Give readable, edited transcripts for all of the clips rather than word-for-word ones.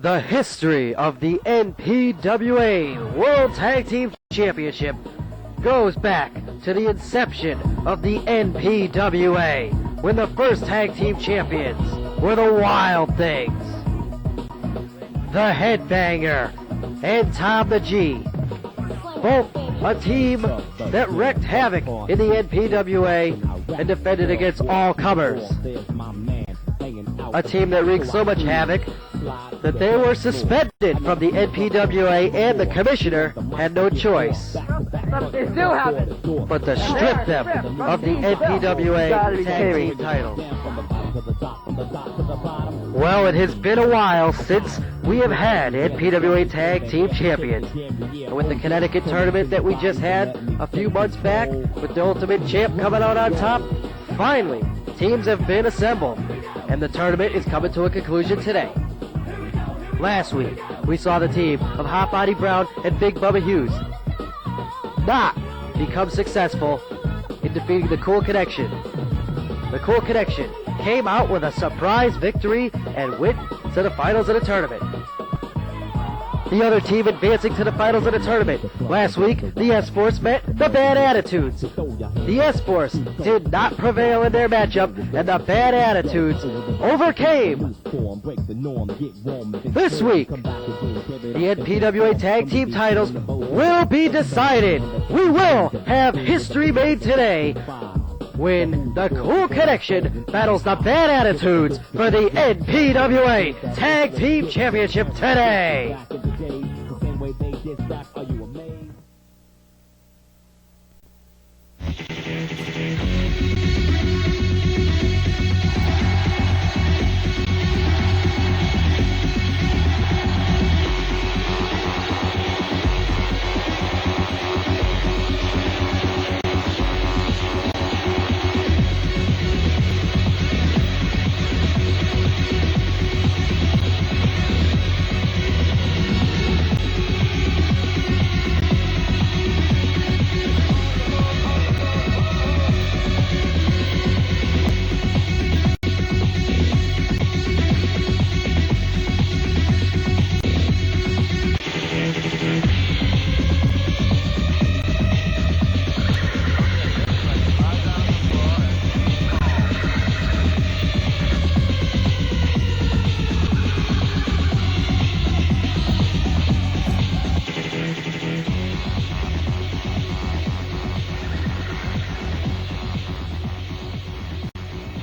The history of the NPWA World Tag Team Championship goes back to the inception of the NPWA, when the first tag team champions were the Wild Things, the Headbanger, and Tom the G. Both a team that wreaked havoc in the NPWA and defended against all comers. A team that wreaked so much havoc that they were suspended from the NPWA, and the commissioner had no choice but to strip them of the NPWA tag team titles. Well, it has been a while since we have had NPWA tag team champions. And with the Connecticut tournament that we just had a few months back, with the Ultimate Champ coming out on top, finally, teams have been assembled, and the tournament is coming to a conclusion today. Last week, we saw the team of Hot Body Brown and Big Bubba Hughes not become successful in defeating the Cool Connection. The Cool Connection came out with a surprise victory and went to the finals of the tournament. The other team advancing to the finals of the tournament. Last week, the S-Force met the Bad Attitudes. The S-Force did not prevail in their matchup, and the Bad Attitudes overcame. This week, the NPWA Tag Team titles will be decided. We will have history made today when the Cool Connection battles the Bad Attitudes for the NPWA Tag Team Championship today.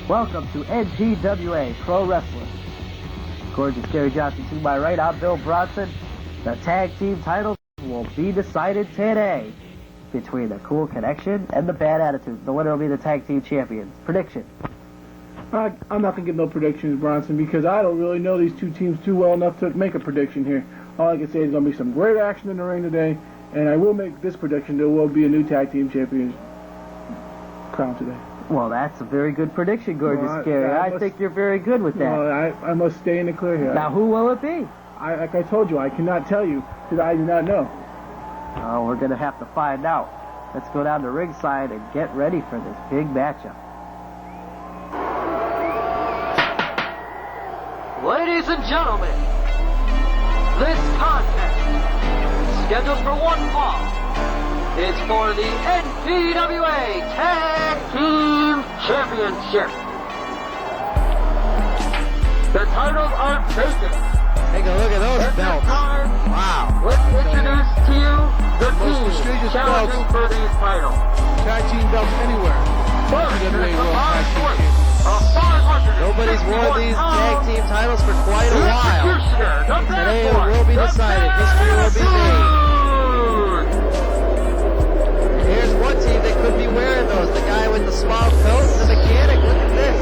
Welcome to NPWA Pro Wrestling. Gorgeous Gary Johnson to my right, I'm Bill Bronson. The tag team titles will be decided today between the Cool Connection and the Bad Attitudes. The winner will be the tag team champions. Prediction? I'm not going to give no predictions, Bronson, because I don't really know these two teams too well enough to make a prediction here. All I can say is there's going to be some great action in the ring today, and I will make this prediction: there will be a new tag team champion crowned today. Well, that's a very good prediction, Gorgeous Gary. I think you're very good with that. Well, I must stay in the clear here. Now, who will it be? Like I told you, I cannot tell you because I do not know. Oh, we're going to have to find out. Let's go down to ringside and get ready for this big matchup. Ladies and gentlemen, this contest, scheduled for one fall, is for the NPWA Tag Team Championship. The titles are vacant. Take a look at those belts. Wow. Let's introduce to you the team challenging for these titles. Tag team belts anywhere. Nobody's won these tag team titles for quite a while. Today it will be decided. History will be made. Here's one team that could be wearing those. The guy with the small coat, the mechanic. Look at this.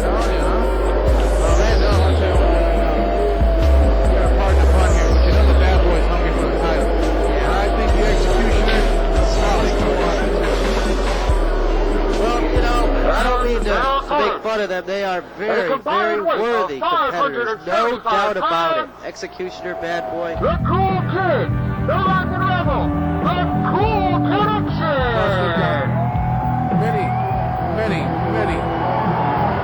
Oh, yeah. Well, that's I'll tell you what, you got a partner fun here, but you know the bad boy's hungry for the title. Yeah. I think the executioner is solid. Well, you know, I don't mean to make fun of them. They are very, very worthy competitors. No doubt about it. Executioner, bad boy. The Cool Kid, the Rock and Rebel, the Cool Connection. Many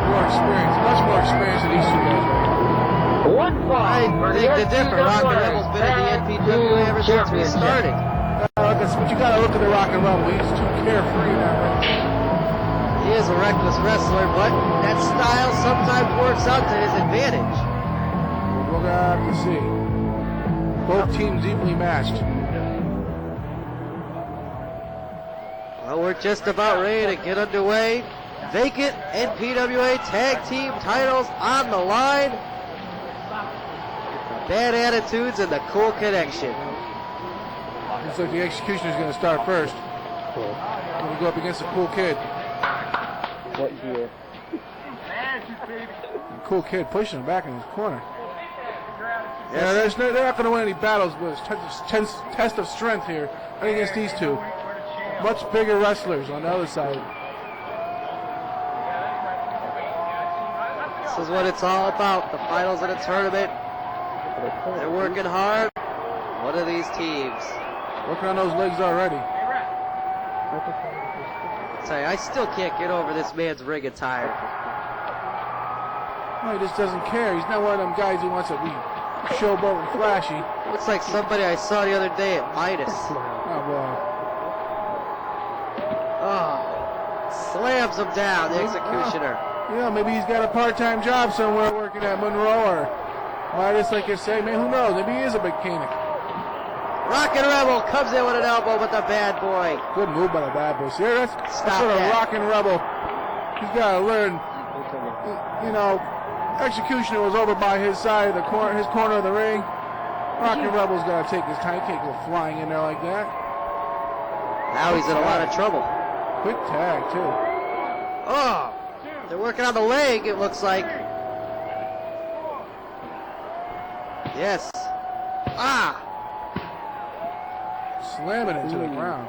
more experience, much more experience than these two guys. One I fall for the think the different. Rock and NPWA Rebel's been in the Tag NPWA ever Team since we Championship. started. But you gotta look at the Rock and Rebel. He's too carefree now. He is a reckless wrestler, but that style sometimes works out to his advantage. We're gonna have to see. Both teams evenly matched. Well, we're just about ready to get underway. Vacant NPWA Tag Team titles on the line. The Bad Attitudes and the Cool Connection. Looks like the Executioner's going to start first. Going to go up against the Cool Kid. What year? The Cool Kid pushing him back in his corner. Yeah, they're not going to win any battles, but it's test of strength here against these two. Much bigger wrestlers on the other side. This is what it's all about, the finals of the tournament. They're working hard. One of these teams. Working on those legs already. I'll tell you, I still can't get over this man's ring attire. No, he just doesn't care. He's not one of them guys who wants to be showboat and flashy. Looks like somebody I saw the other day at Midas. Oh, boy. Oh, slams him down, the Executioner. Yeah, maybe he's got a part-time job somewhere working at Monroe or Midas, like you say. Man, who knows? Maybe he is a mechanic. Rockin' Rebel comes in with an elbow with the bad boy. Good move by the bad boy. See, that's Stop sort of that. Rockin' Rebel. He's got to learn. You know, Executioner was over by his side of the corner, his corner of the ring. Rockin' Rebel's got to take his time. He can't go flying in there like that. Now he's in a lot of trouble. Quick tag, too. Oh, they're working on the leg, it looks like. Yes. Ah, Slamming it to the ground.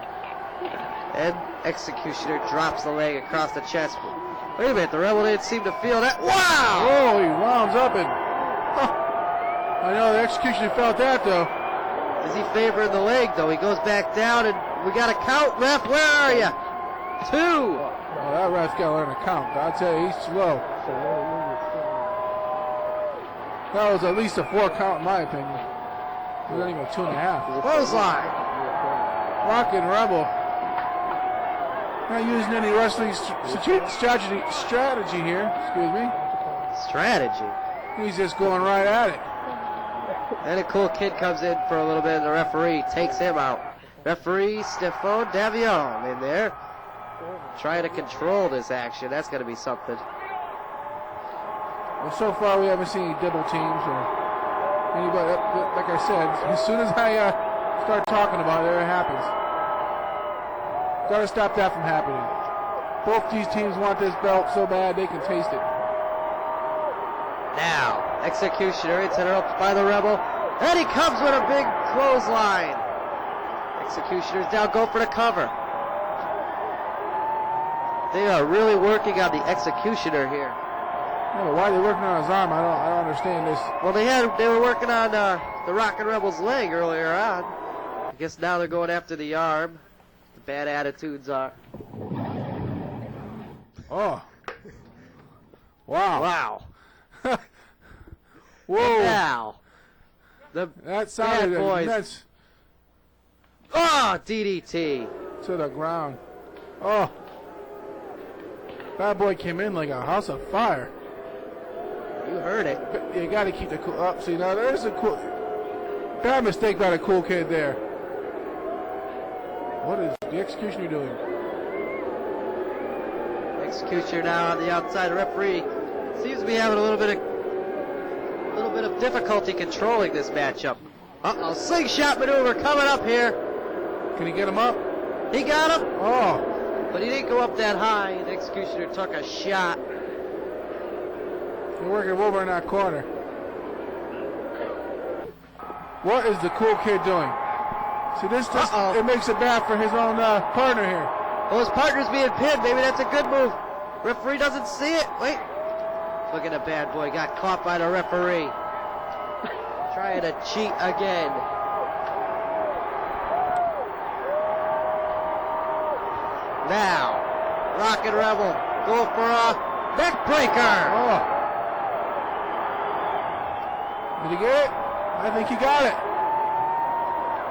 and Executioner drops the leg across the chest. Wait a minute, the Rebel didn't seem to feel that. Wow! Oh, he wounds up and... I know the Executioner felt that, though. Is he favoring the leg, though? He goes back down, and we got a count, ref. Where are you? 2. Oh, that ref's got to learn to count. I'll tell you, he's slow. That was at least a 4 count, in my opinion. It wasn't even a 2.5. Clothesline. Rockin' Rebel. Not using any wrestling strategy here. Excuse me. Strategy. He's just going right at it. And a Cool Kid comes in for a little bit, and the referee takes him out. Referee Stefan Davion in there. Trying to control this action. That's going to be something. Well, so far we haven't seen any double teams or anybody. Like I said, as soon as I start talking about it, it happens. Got to stop that from happening. Both these teams want this belt so bad they can taste it. Now, Executioner, it's interrupted by the Rebel. And he comes with a big clothesline. Executioner's down, go for the cover. They are really working on the Executioner here. Yeah, but why are they working on his arm? I don't understand this. Well, they were working on the Rockin' Rebel's leg earlier on. I guess now they're going after the arm. The Bad Attitudes are. Oh. Wow. Wow. Whoa. Now, the That sounded Bad Boys. immense Oh, DDT. to the ground. Oh. Bad boy came in like a house of fire. You heard it. But you got to keep the cool up. See, now there's a cool. Bad mistake by the Cool Kid there. What is the Executioner doing? Executioner now on the outside. The referee seems to be having a little bit of difficulty controlling this matchup. Uh-oh, slingshot maneuver coming up here. Can he get him up? He got him, Oh. but he didn't go up that high. The Executioner took a shot. They're working over in that corner. What is the Cool Kid doing? See, this just Uh-oh. it makes it bad for his own partner here. Well, his partner's being pinned. Maybe that's a good move. Referee doesn't see it. Wait. Look at the Bad Boy. Got caught by the referee. Trying to cheat again. Now, Rockin' Rebel go for a neck breaker. Oh. Did he get it? I think he got it.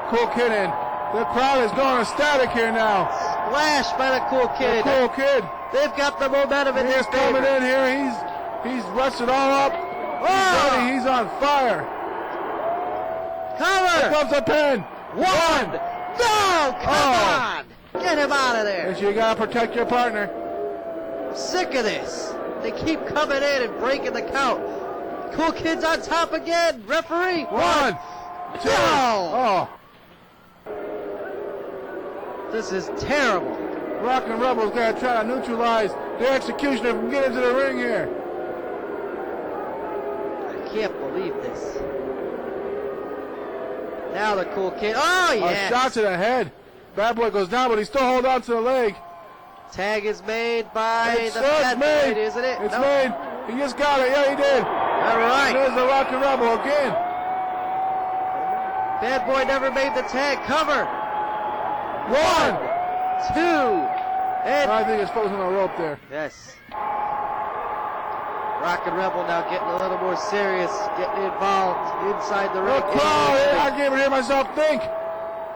Cool Kid in. The crowd is going ecstatic here now. Splash by the Cool Kid. The Cool Kid. They've got the momentum in He's his coming favor. in here. He's rushed it all up. He's ready. He's on fire. Cover. Here comes the pin. One. No, come on. Get him out of there. You gotta protect your partner. Sick of this. They keep coming in and breaking the count. Cool Kid's on top again. Referee. One, two. No. Oh. This is terrible. Rockin' Rebels gotta try to neutralize the executioner from getting into the ring here. I can't believe this. Now the Cool Kid. Oh, yes. A shot to the head. Bad Boy goes down, but he still holds on to the leg. Tag is made by It's the Bad made. Boy, isn't it? It's Nope. made. He just got it. Yeah, he did. All right. There's the Rockin' Rebel again. Bad Boy never made the tag. Cover. 1, 2, and I think his foot's on the rope there. yes. Rockin' Rebel now getting a little more serious, getting involved inside the ring. The crowd, I can't even hear myself think.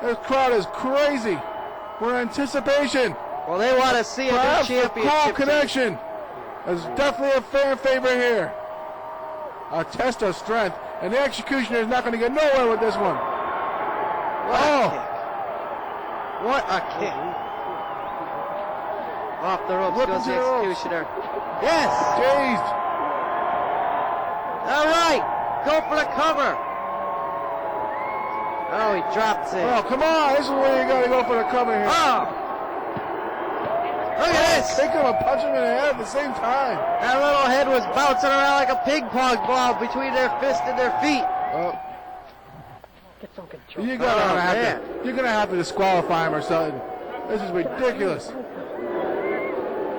This crowd is crazy. We're in anticipation. Well, they want to see a new Perhaps the championship. call connection is definitely a fan favorite here. A test of strength, and the executioner is not going to get nowhere with this one. What a kick. What a kick. Off the ropes Whipping goes to the the ropes. executioner. Yes. Dazed. All right. Go for the cover. Oh, he drops it. Oh, come on. This is where you got to go for the cover here. Oh. Look at this. Think of a punch him in the head at the same time. That little head was bouncing around like a ping pong ball between their fist and their feet. Get some control. You're gonna have to disqualify him or something. This is ridiculous.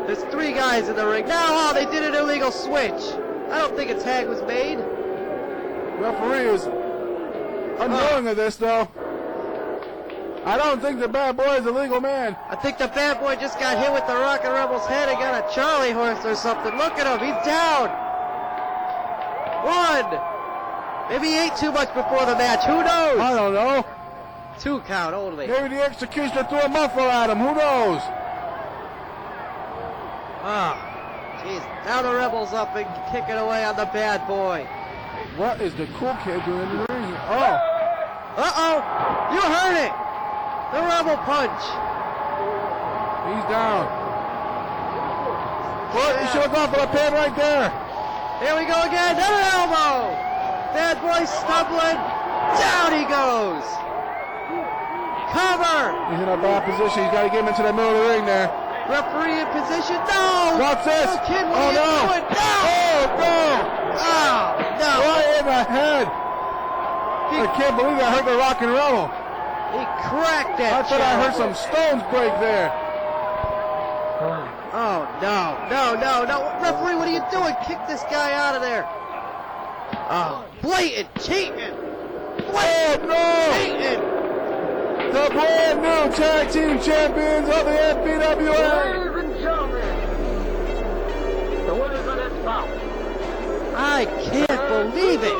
There's 3 guys in the ring. Now, they did an illegal switch. I don't think a tag was made. Referee is unknowing of this, though. I don't think the Bad Boy is a legal man. I think the Bad Boy just got hit with the Rockin' Rebel's head and got a Charlie horse or something. Look at him. He's down. 1. Maybe he ate too much before the match. Who knows? I don't know. 2 count only. Maybe the executioner threw a muffle at him. Who knows? Jeez. Now the Rebel's up and kicking away on the Bad Boy. What is the Cool Kid doing in the ring here? Oh. Uh-oh. You heard it. The Rebel punch. He's down. Well, you should have gone for the pin right there. Here we go again. Another elbow. Bad Boy stumbling. Down he goes. Cover. He's in a bad position. He's got to get him into the middle of the ring there. Referee in position. No. What's this? Oh, kid, what Oh, are you no. doing? No. Oh, no. Oh, no. Right in the head. I can't believe I heard the Rockin' Rebel. He cracked that I thought I heard some stones break there. Oh, no. Referee, what are you doing? Kick this guy out of there. Oh, blatant cheating. Oh, no. Cheating. The brand new tag team champions of the NPWA. Ladies and gentlemen, the winners of this bout. I can't believe it.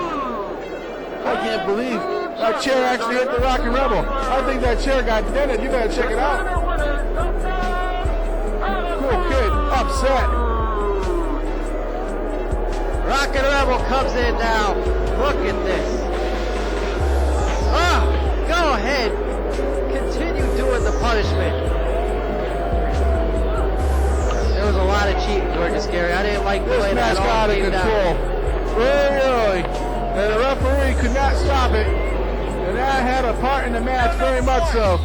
I can't believe that chair actually hit the Rockin' Rebel. I think that chair got dented. You gotta check it out. Cool Kid, upset. Rockin' Rebel comes in now. Look at this. Go ahead. Continue doing the punishment. There was a lot of cheating, Gorgeous Gary. I didn't like the This way match that all got out of came control down. very early, and the referee could not stop it. And that had a part in the match, very much so,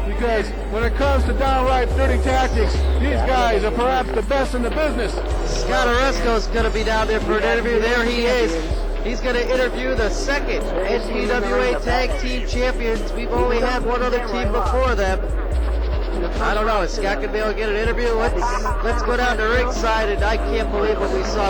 because when it comes to downright dirty tactics, these guys are perhaps the best in the business. Scott Oresco's going to be down there for an interview. There he is. He's going to interview the second NPWA Tag Team Champions. We've only had one other team before them. I don't know. Is Scott going to be able to get an interview? Let's go down to ringside, and I can't believe what we saw.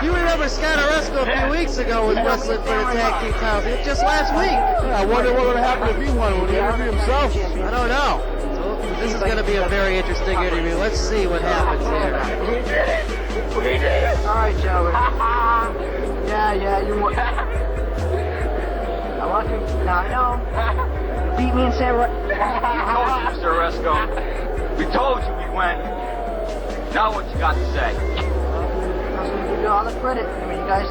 You remember Scott Oresco a few weeks ago was wrestling for the tag team titles. It was just last week. Yeah, I wonder what would have happened if he won. Would he interview himself? I don't know. So this is going to be a very interesting interview. Let's see what happens here. We did it. We did it. All right, gentlemen. Yeah, you won. I know. Beat me and Samurai. We told you, Mr. Oresco. We told you we went. Now what you got to say? I was going to give you all the credit. I mean, you guys...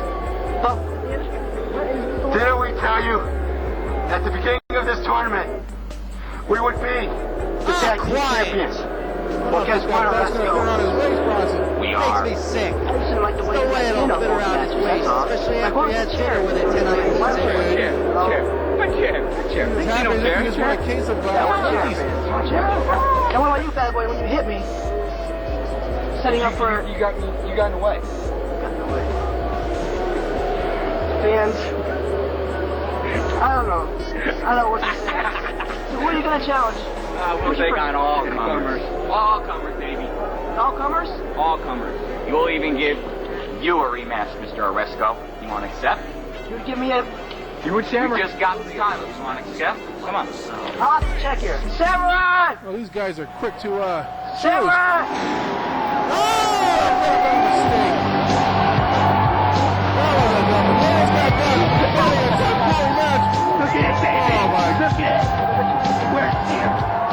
Didn't we tell you at the beginning of this tournament we would be the tag team champions? Well, guess what, Oresco? We are. Makes me sick. I just didn't like the way No way it'll you know, fit around his waist, especially after he had dinner with it tonight. Good chair. This happens if you just want a case of cookies. And what about you, bad boy, when you hit me? Setting up for... You got in the way. Fans. I don't know what to say. So what are you going to challenge? We'll take on all comers. All comers, baby. All comers? All comers. We'll even give you a rematch, Mr. Oresco. You want to accept? You would give me a... You would Samurai. You just got the title. You want to accept? Come on. I'll have to check here. Samurai! Well, these guys are quick to Samurai! Oh, what a mistake. That was a double. What is that done?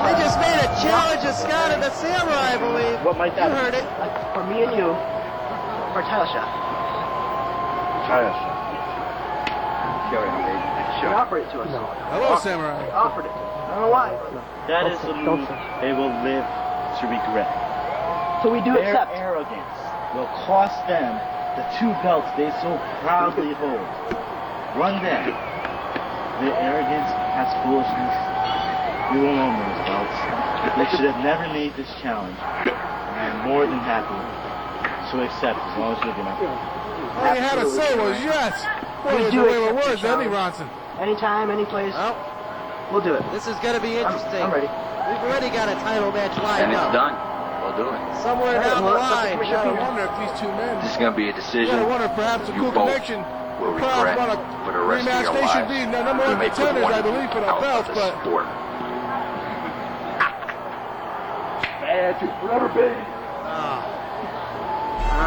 They just made a challenge of Scott and the Samurai, I believe. What might that You heard it. For me and you, for a title shot. Title shot. Show him, baby. You offered it to us. Hello, Samurai. Offered it. I don't know why. That is the move they will live to regret. So we do Their accept. arrogance will cost them the 2 belts they so proudly hold. Run them. Their arrogance has foolishness. We will own those belts. They should have never made this challenge. I am more than happy to accept as long as you're going to. All you had to say was yes. Boy, We you do away with accept words, the didn't he, challenge. Ronson? Anytime, any place. Well, We'll do it. this is going to be interesting. I'm ready. We've already got a title match lined And it's up. done. We'll do it. Somewhere down the line. You gotta wonder if these two men. This is going to be a You decision. gotta wonder if perhaps a You cool both connection. will Perhaps regret want a for the rest rematch. of They your should lives. be the number 1 We may put contenders, one I believe, for the out of belts, the but. sport. Forever, baby. I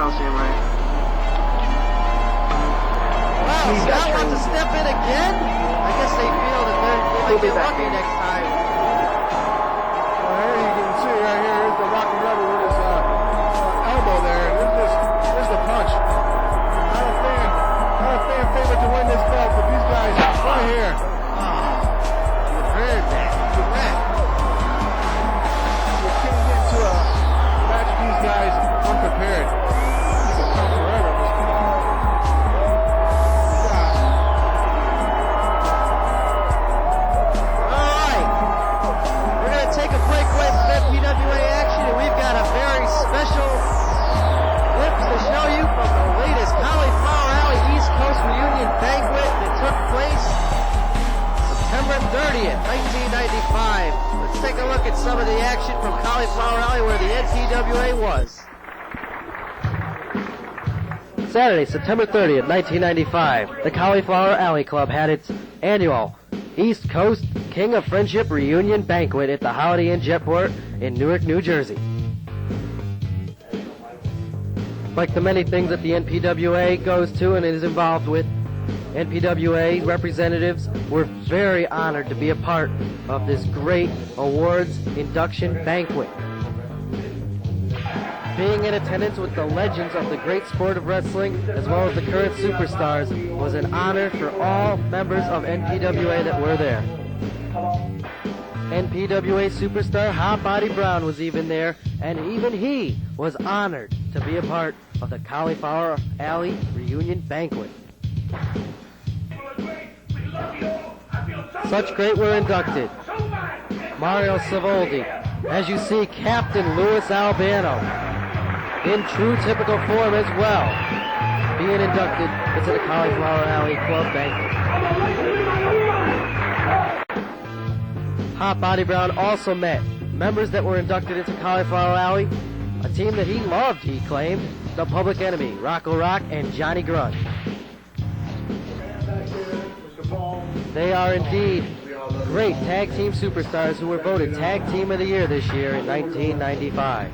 don't see him right. Wow, Scott wants to step in again? I guess they feel that they might get lucky next time. Well, here you can see right here is the Rockin' Rebel with his elbow there. And there's the punch. Not a fan favorite to win this belt, but these guys right here. You heard that. Correct. You can't get into a match with these guys unprepared. This will come forever. Alright. We're going to take a break with NPWA action, and we've got a very special clips to show you from the latest Cauliflower Alley East Coast Reunion Banquet that took place September 30th, 1995. Let's take a look at some of the action from Cauliflower Alley where the NPWA was. Saturday, September 30th, 1995, the Cauliflower Alley Club had its annual East Coast King of Friendship Reunion Banquet at the Holiday Inn Jetport in Newark, New Jersey. Like the many things that the NPWA goes to and is involved with, NPWA representatives were very honored to be a part of this great awards induction banquet. Being in attendance with the legends of the great sport of wrestling, as well as the current superstars, was an honor for all members of NPWA that were there. NPWA superstar Hot Body Brown was even there, and even he was honored to be a part of the Cauliflower Alley Reunion Banquet. Such great were inducted: Mario Savoldi, as you see, Captain Louis Albano, in true typical form as well, being inducted into the Cauliflower Alley Club Banquet. Hot Body Brown also met members that were inducted into Cauliflower Alley, a team that he loved, he claimed, the Public Enemy, Rocco Rock and Johnny Grunt. They are indeed great tag team superstars who were voted Tag Team of the Year this year in 1995.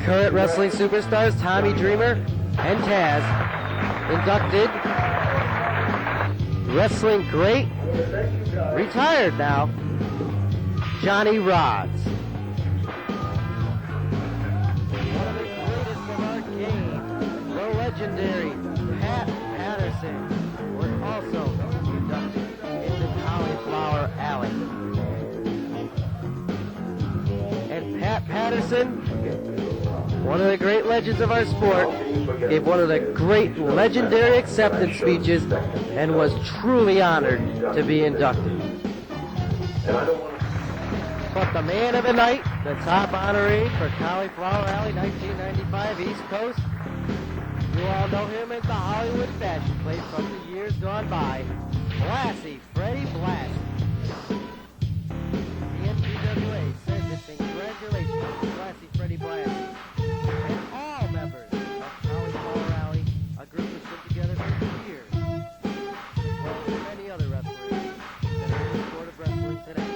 Current wrestling superstars Tommy Dreamer and Taz inducted wrestling great, retired now, Johnny Rods. One of the greatest of our game, the legendary Pat Patterson, was also inducted into Cauliflower Alley. And Pat Patterson, one of the great legends of our sport, gave one of the great legendary acceptance speeches and was truly honored to be inducted. But the man of the night, the top honoree for Cauliflower Alley 1995 East Coast, you all know him as the Hollywood fashion place from the years gone by, Blassie, Freddie Blassie. The NPWA sends its congratulations to Blassie, Freddie Blassie, and all members of Cauliflower Alley, a group that's put together for years, well, as many other wrestlers that are in the sport of wrestling today.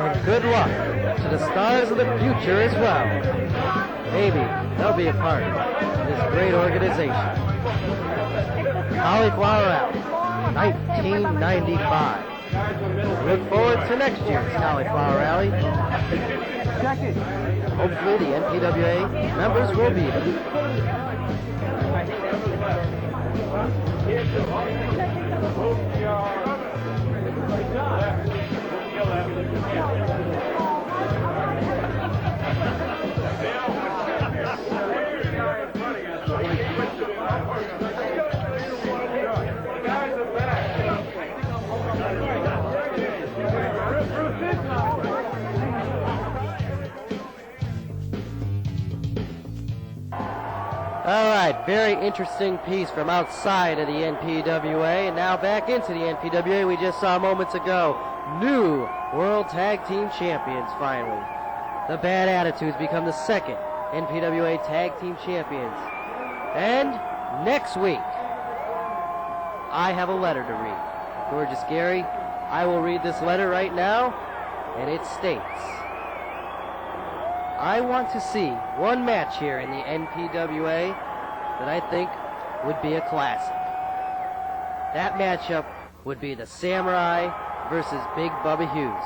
And good luck to the stars of the future as well. Maybe they'll be a part of this great organization. Cauliflower Alley, 1995. Look forward to next year's Cauliflower Alley. Hopefully the NPWA members will be there. All right, very interesting piece from outside of the NPWA, and now back into the NPWA. We just saw moments ago, new World Tag Team Champions finally. The Bad Attitudes become the second NPWA Tag Team Champions. And next week, I have a letter to read. Gorgeous Gary, I will read this letter right now, and it states, I want to see one match here in the NPWA that I think would be a classic. That matchup would be the Samurai versus Big Bubba Hughes.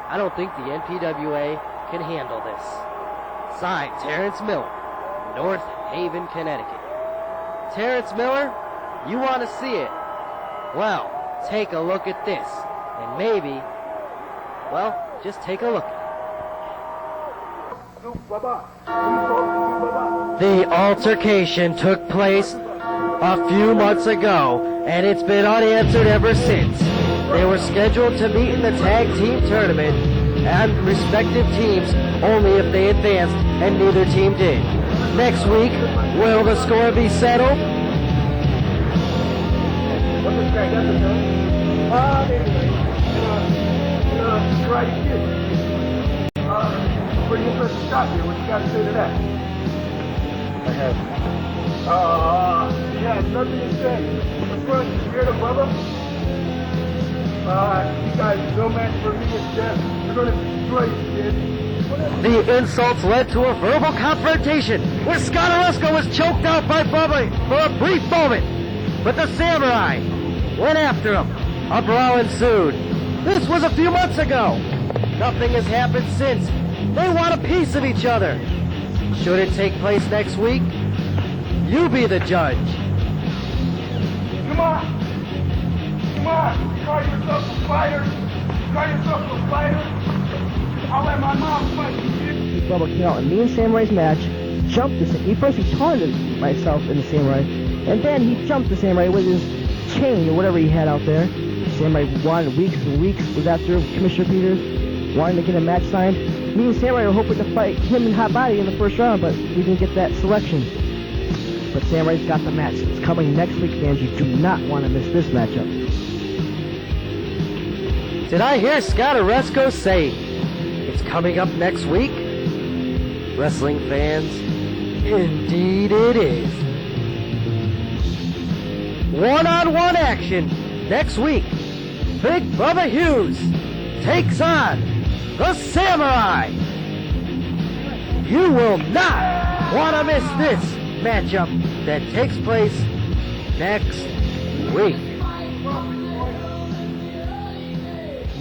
I don't think the NPWA can handle this. Signed, Terrence Miller, North Haven, Connecticut. Terrence Miller, you want to see it? Well, take a look at this, and maybe, well, just take a look at it. The altercation took place a few months ago, and it's been unanswered ever since. They were scheduled to meet in the tag team tournament, and respective teams only if they advanced, and neither team did. Next week, will the score be settled? Pretty interesting shot here. What you got to say to that? I have. Yeah, nothing to say. What's going on? You scared of Bubba? You guys, no match for me and Jeff. You're going to destroy you, kid. The insults led to a verbal confrontation where Scott Orozco was choked out by Bubba for a brief moment. But the Samurai went after him. A brawl ensued. This was a few months ago. Nothing has happened since. They want a piece of each other. Should it take place next week? You be the judge. Come on. Come on. Call yourself a fighter. Call yourself a fighter. I'll let my mom fight you. Bubba came out in me and Samurai's match, jumped the he taunted myself in the Samurai, and then he jumped the Samurai with his chain or whatever he had out there. Samurai wanted weeks and weeks, was after Commissioner Peters, wanting to get a match signed. Me and Samurai were hoping to fight him and Hot Body in the first round, but we didn't get that selection. But Samurai's got the match. It's coming next week, fans. You do not want to miss this matchup. Did I hear Scott Orozco say it's coming up next week? Wrestling fans, indeed it is. One-on-one action next week. Big Bubba Hughes takes on the Samurai. You will not want to miss this matchup that takes place next week.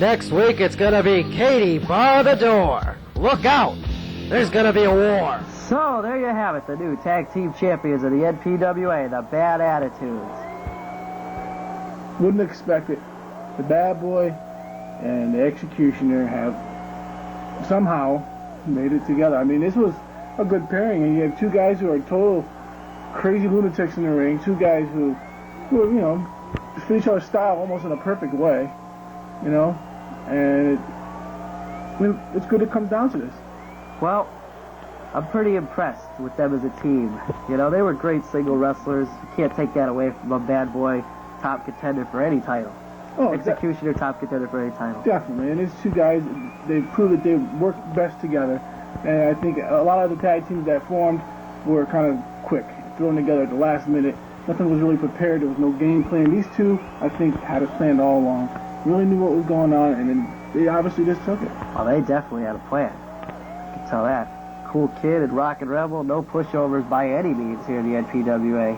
Next week, it's going to be Katie bar the door. Look out. There's going to be a war. So, there you have it, the new tag team champions of the NPWA, the Bad Attitudes. Wouldn't expect it. The Bad Boy and the Executioner have somehow made it together. I mean, this was a good pairing, and you have two guys who are total crazy lunatics in the ring, two guys who you know, fit each other's style almost in a perfect way, you know, and it's good it comes down to this. Well, I'm pretty impressed with them as a team. You know, they were great single wrestlers. You can't take that away from a Bad Boy top contender for any title. Oh, Executioner top contender for any title. Definitely, and these two guys, they've proved that they work best together, and I think a lot of the tag teams that formed were kind of quick, thrown together at the last minute. Nothing was really prepared. There was no game plan. These two, I think, had it planned all along. Really knew what was going on, and then they obviously just took it. Well, they definitely had a plan. I can tell that. Cool Kid and Rocket Rebel, no pushovers by any means here in the NPWA.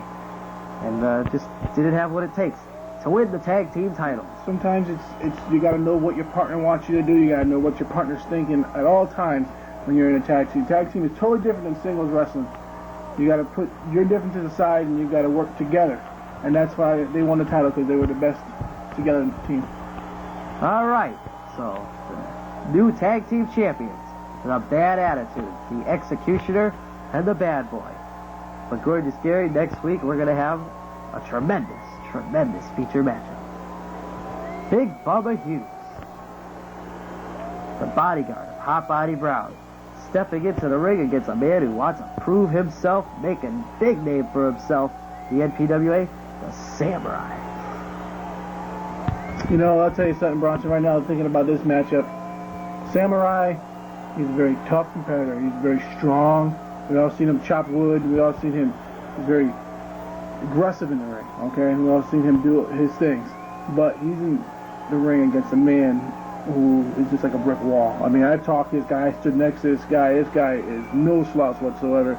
And just didn't have what it takes to win the tag team titles. Sometimes it's you got to know what your partner wants you to do. You got to know what your partner's thinking at all times when you're in a tag team. Tag team is totally different than singles wrestling. You got to put your differences aside and you got to work together. And that's why they won the title, because they were the best together in the team. All right, so the new tag team champions, the Bad Attitudes, the Executioner, and the Bad Boy. But Gorgeous Gary, next week we're going to have a tremendous feature matchup. Big Bubba Hughes, the bodyguard of Hot Body Brown, stepping into the ring against a man who wants to prove himself, make a big name for himself, the NPWA, the Samurai. You know, I'll tell you something, Bronson, right now, thinking about this matchup. Samurai, he's a very tough competitor. He's very strong. We all seen him chop wood. We all seen him very aggressive in the ring, okay? We all seen him do his things. But he's in the ring against a man who is just like a brick wall. I mean, I've talked to this guy, I stood next to this guy. This guy is no slouch whatsoever.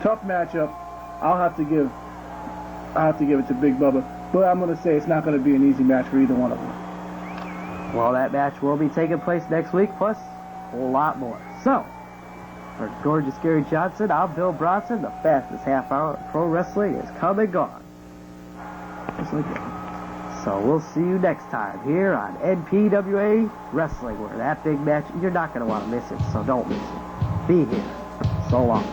Tough matchup. I'll have to give it to Big Bubba. But I'm going to say it's not going to be an easy match for either one of them. Well, that match will be taking place next week, plus a whole lot more. So, for Gorgeous Gary Johnson, I'm Bill Bronson. The fastest half hour of pro wrestling is come and gone. Just like that. So we'll see you next time here on NPWA Wrestling, where that big match, you're not going to want to miss it, so don't miss it. Be here. So long.